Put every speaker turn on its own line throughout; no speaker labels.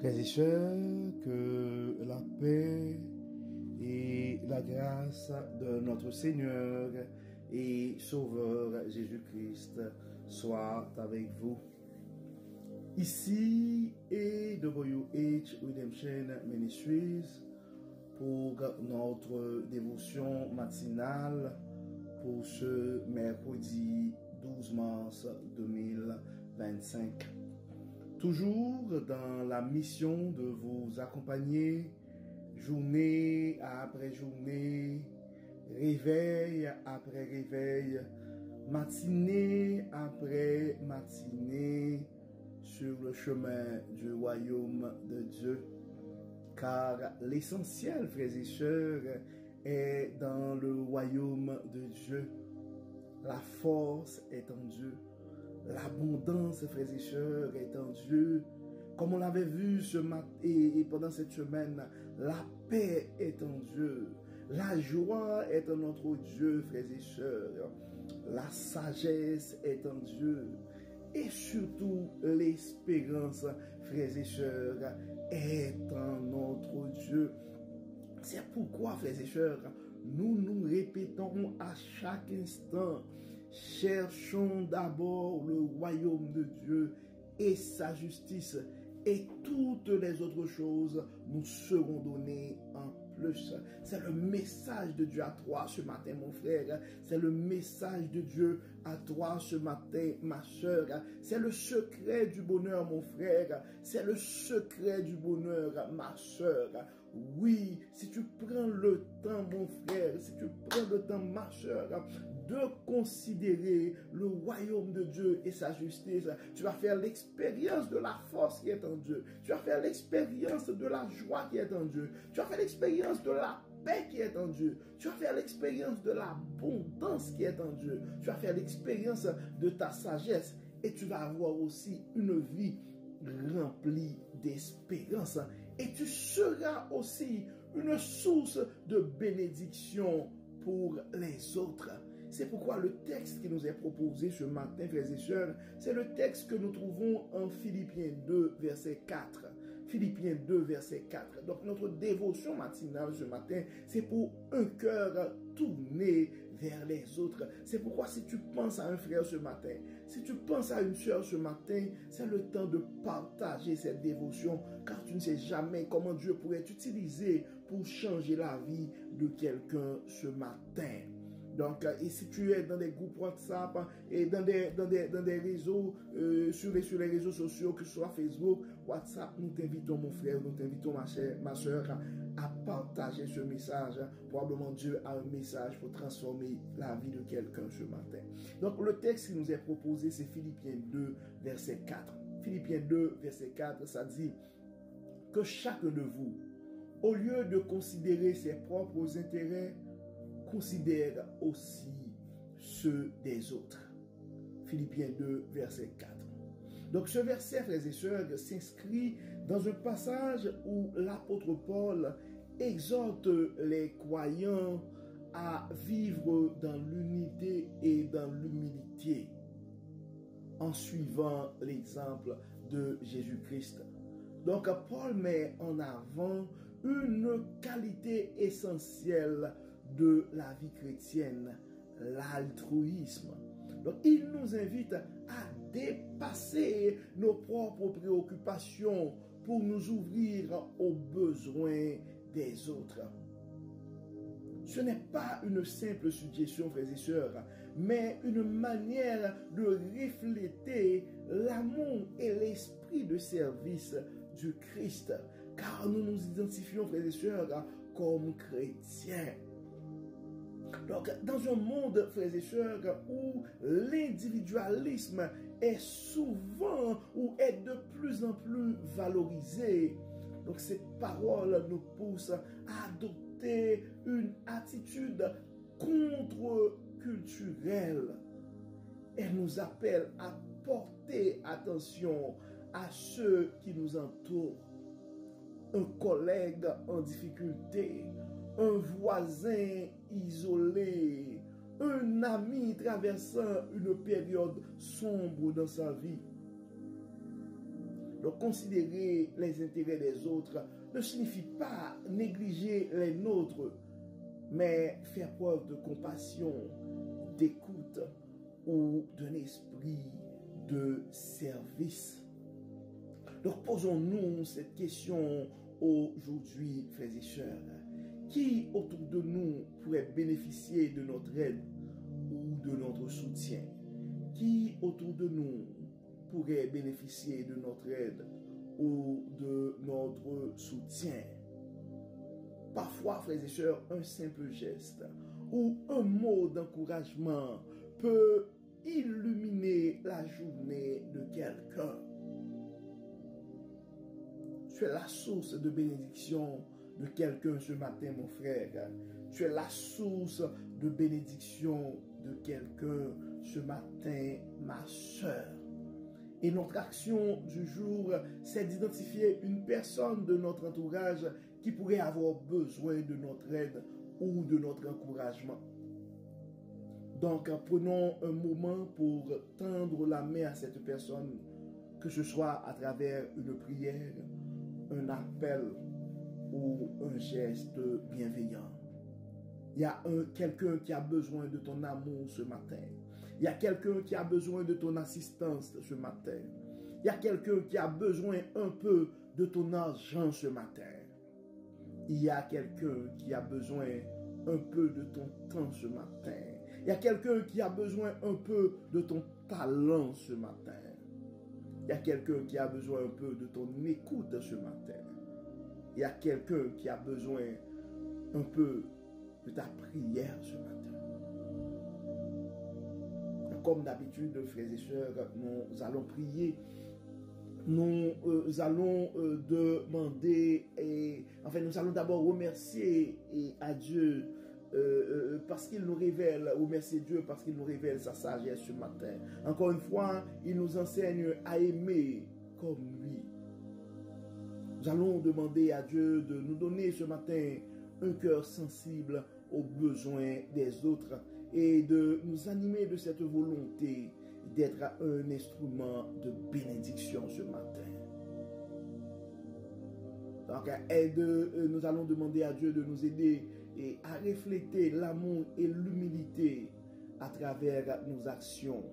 Frères et sœurs, que la paix et la grâce de notre Seigneur et Sauveur Jésus-Christ soient avec vous. Ici est WH Redemption Ministries pour notre dévotion matinale pour ce mercredi 12 mars 2025. Toujours dans la mission de vous accompagner journée après journée, réveil après réveil, matinée après matinée sur le chemin du royaume de Dieu. Car l'essentiel, frères et sœurs, est dans le royaume de Dieu. La force est en Dieu. L'abondance, frères et sœurs, est en Dieu. Comme on l'avait vu ce matin et pendant cette semaine, la paix est en Dieu. La joie est en notre Dieu, frères et sœurs. La sagesse est en Dieu. Et surtout, l'espérance, frères et sœurs, est en notre Dieu. C'est pourquoi, frères et sœurs, nous nous répétons à chaque instant, cherchons d'abord le royaume de Dieu et sa justice, et toutes les autres choses nous seront données en plus. C'est le message de Dieu à toi ce matin, mon frère. C'est le message de Dieu à toi ce matin, ma soeur. C'est le secret du bonheur, mon frère. C'est le secret du bonheur, ma soeur. Oui, si tu prends le temps, mon frère, si tu prends le temps, ma soeur, de considérer le royaume de Dieu et sa justice, tu vas faire l'expérience de la force qui est en Dieu. Tu vas faire l'expérience de la joie qui est en Dieu. Tu vas faire l'expérience de la paix qui est en Dieu. Tu vas faire l'expérience de l'abondance qui est en Dieu. Tu vas faire l'expérience de ta sagesse et tu vas avoir aussi une vie remplie d'espérance. Et tu seras aussi une source de bénédiction pour les autres. C'est pourquoi le texte qui nous est proposé ce matin, frères et sœurs, c'est le texte que nous trouvons en Philippiens 2, verset 4. Philippiens 2, verset 4. Donc notre dévotion matinale ce matin, c'est pour un cœur tourné vers les autres. C'est pourquoi si tu penses à un frère ce matin, si tu penses à une sœur ce matin, c'est le temps de partager cette dévotion, car tu ne sais jamais comment Dieu pourrait t'utiliser pour changer la vie de quelqu'un ce matin. Donc, et si tu es dans des groupes WhatsApp et dans des réseaux, sur les réseaux sociaux, que ce soit Facebook, WhatsApp, nous t'invitons, mon frère, nous t'invitons, ma soeur, à partager ce message. Probablement Dieu a un message pour transformer la vie de quelqu'un ce matin. Donc, le texte qui nous est proposé, c'est Philippiens 2, verset 4. Philippiens 2, verset 4, ça dit que chacun de vous, au lieu de considérer ses propres intérêts, considère aussi ceux des autres. Philippiens 2, verset 4. Donc ce verset, frères et sœurs, s'inscrit dans un passage où l'apôtre Paul exhorte les croyants à vivre dans l'unité et dans l'humilité en suivant l'exemple de Jésus-Christ. Donc Paul met en avant une qualité essentielle de la vie chrétienne, l'altruisme. Donc, il nous invite à dépasser nos propres préoccupations pour nous ouvrir aux besoins des autres. Ce n'est pas une simple suggestion, frères et sœurs, mais une manière de refléter l'amour et l'esprit de service du Christ, car nous nous identifions, frères et sœurs, comme chrétiens. Donc, dans un monde, frères et sœurs, où l'individualisme est souvent ou est de plus en plus valorisé, donc cette parole nous pousse à adopter une attitude contre-culturelle. Elle nous appelle à porter attention à ceux qui nous entourent. Un collègue en difficulté, un voisin isolé, un ami traversant une période sombre dans sa vie. Donc, considérer les intérêts des autres ne signifie pas négliger les nôtres, mais faire preuve de compassion, d'écoute ou d'un esprit de service. Donc, posons-nous cette question aujourd'hui, frères et sœurs. Qui autour de nous pourrait bénéficier de notre aide ou de notre soutien? Qui autour de nous pourrait bénéficier de notre aide ou de notre soutien? Parfois, frères et sœurs, un simple geste ou un mot d'encouragement peut illuminer la journée de quelqu'un. Tu es la source de bénédiction de quelqu'un ce matin, mon frère. Tu es la source de bénédiction de quelqu'un ce matin, ma soeur. Et notre action du jour, c'est d'identifier une personne de notre entourage qui pourrait avoir besoin de notre aide ou de notre encouragement. Donc, prenons un moment pour tendre la main à cette personne, que ce soit à travers une prière, un appel ou un geste bienveillant. Il y a quelqu'un qui a besoin de ton amour ce matin. Il y a quelqu'un qui a besoin de ton assistance ce matin. Il y a quelqu'un qui a besoin un peu de ton argent ce matin. Il y a quelqu'un qui a besoin un peu de ton temps ce matin. Il y a quelqu'un qui a besoin un peu de ton talent ce matin. Il y a quelqu'un qui a besoin un peu de ton écoute ce matin. Il y a quelqu'un qui a besoin un peu de ta prière ce matin. Comme d'habitude, frères et sœurs, nous allons prier. Nous allons demander, nous allons d'abord remercier à Dieu parce qu'il nous révèle, remercier Dieu parce qu'il nous révèle sa sagesse ce matin. Encore une fois, il nous enseigne à aimer comme lui. Nous allons demander à Dieu de nous donner ce matin un cœur sensible aux besoins des autres et de nous animer de cette volonté d'être un instrument de bénédiction ce matin. Donc, nous allons demander à Dieu de nous aider et à refléter l'amour et l'humilité à travers nos actions.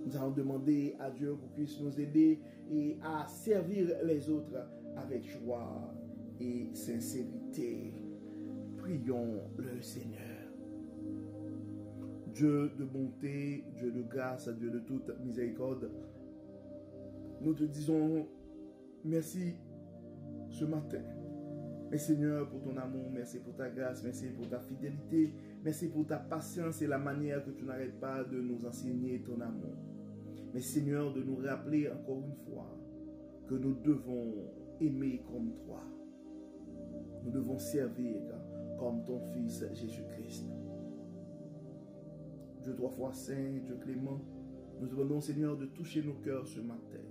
Nous allons demander à Dieu pour qu'il puisse nous aider et à servir les autres avec joie et sincérité. Prions le Seigneur. Dieu de bonté, Dieu de grâce, Dieu de toute miséricorde, nous te disons merci ce matin. Merci Seigneur pour ton amour, merci pour ta grâce, merci pour ta fidélité, merci pour ta patience et la manière que tu n'arrêtes pas de nous enseigner ton amour. Merci Seigneur de nous rappeler encore une fois que nous devons aimer comme toi. Nous devons servir comme ton Fils Jésus-Christ. Dieu trois fois saint, Dieu clément, nous te demandons Seigneur de toucher nos cœurs ce matin.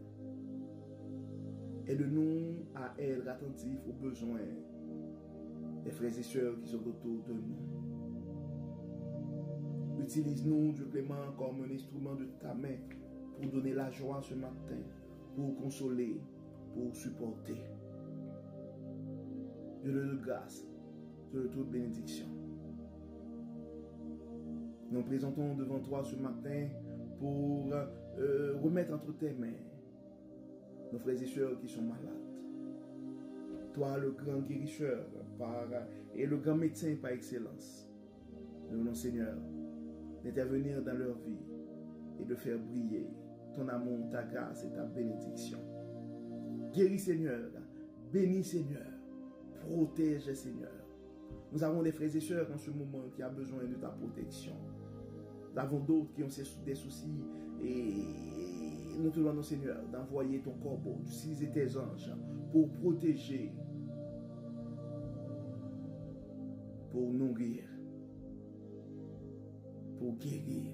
Aide-nous à être attentifs aux besoins des frères et sœurs qui sont autour de nous. Utilise-nous, Dieu clément, comme un instrument de ta main pour donner la joie ce matin, pour consoler, pour supporter. Dieu de grâce, Dieu de toute bénédiction. Nous nous présentons devant toi ce matin pour remettre entre tes mains nos frères et sœurs qui sont malades. Toi, le grand guérisseur et le grand médecin par excellence. Nous voulons, Seigneur, d'intervenir dans leur vie et de faire briller ton amour, ta grâce et ta bénédiction. Guéris, Seigneur. Bénis, Seigneur. Protège, Seigneur. Nous avons des frères et sœurs en ce moment qui ont besoin de ta protection. Nous avons d'autres qui ont des soucis et nous te demandons, Seigneur, d'envoyer ton corbeau, d'utiliser tes anges pour protéger, pour nourrir, pour guérir,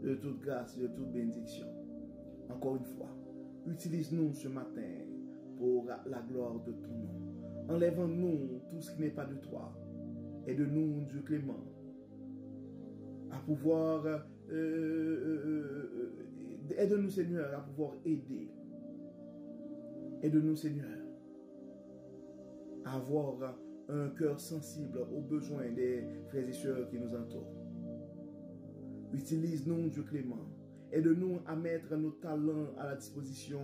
de toute grâce, de toute bénédiction. Encore une fois, utilise-nous ce matin pour la gloire de ton nom. Enlève-nous tout ce qui n'est pas de toi. Aide-nous, Dieu clément, à pouvoir Aide-nous, Seigneur, à pouvoir aider. Aide-nous, Seigneur, à avoir un cœur sensible aux besoins des frères et sœurs qui nous entourent. Utilise-nous, Dieu clément. Aide-nous à mettre nos talents à la disposition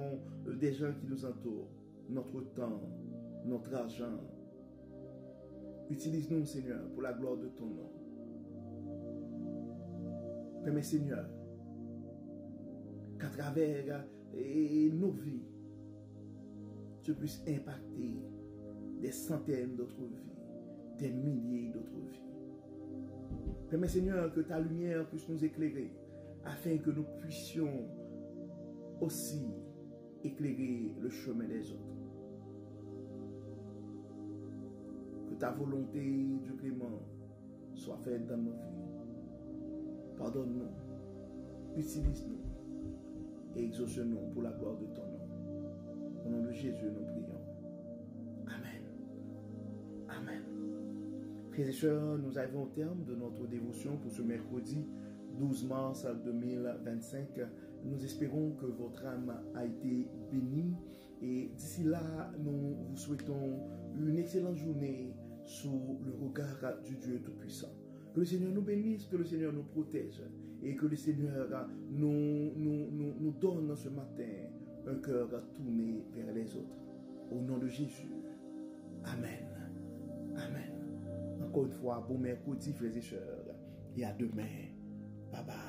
des gens qui nous entourent. Notre temps, notre argent. Utilise-nous, Seigneur, pour la gloire de ton nom. Permets, Seigneur, qu'à travers nos vies, tu puisses impacter des centaines d'autres vies, des milliers d'autres vies. Permets, Seigneur, que ta lumière puisse nous éclairer, afin que nous puissions aussi éclairer le chemin des autres. Que ta volonté, Dieu clément, soit faite dans nos vies. Pardonne-nous, utilise-nous et exauce-nous pour la gloire de ton nom. Au nom de Jésus, nous prions. Amen. Amen. Frères et sœurs, nous arrivons au terme de notre dévotion pour ce mercredi 12 mars 2025. Nous espérons que votre âme a été bénie et d'ici là, nous vous souhaitons une excellente journée sous le regard du Dieu Tout-Puissant. Que le Seigneur nous bénisse, que le Seigneur nous protège et que le Seigneur nous donne ce matin un cœur tourné vers les autres. Au nom de Jésus. Amen. Amen. Encore une fois, bon mercredi, frères et sœurs. Et à demain. Bye bye.